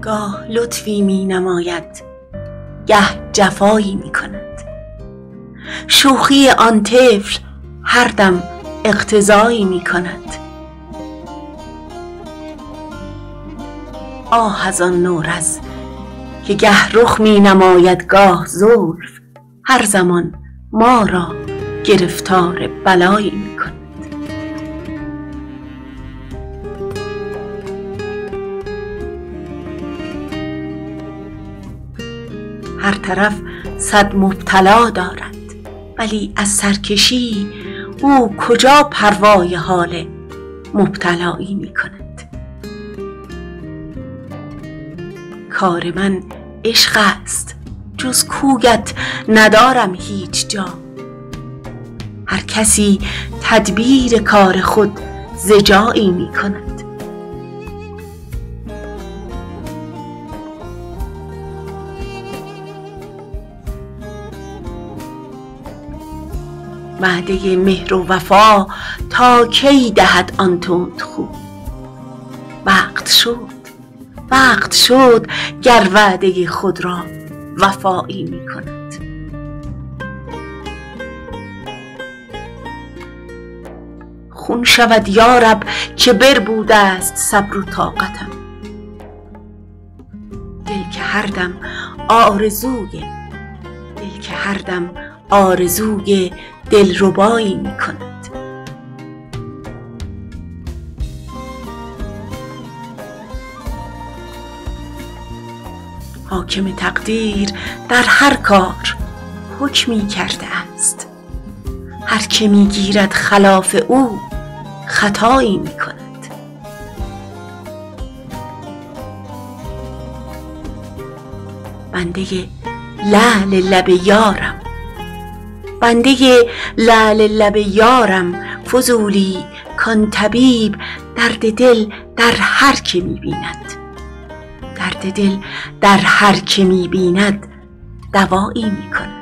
گاه لطفی می نماید، گه جفایی می کند. شوخی آن طفل هر دم اقتضایی می کند. آه از آن نورز که گه رخ می نماید گاه زلف، هر زمان ما را گرفتار بلایی می کند. هر طرف صد مبتلا دارد، ولی از سرکشی او کجا پروای حال مبتلایی می کند. کار من عشق است، جز کویت ندارم هیچ جا. هر کسی تدبیر کار خود ز جایی می کند. وعده مهر و وفا تا کی دهد آن تندخو؟ وقت شد گر وعده خود را وفایی می کند. خون شود یارب که بربوده است صبر و طاقتم. دل که هر دم آرزوی دلربایی می کند. حاکم تقدیر در هر کار حکمی کرده است. هر که می گیرد خلاف او خطایی می کند. بنده لعل لب یارم فضولی کان طبیب درد دل در هر که می بیند دوایی می کند.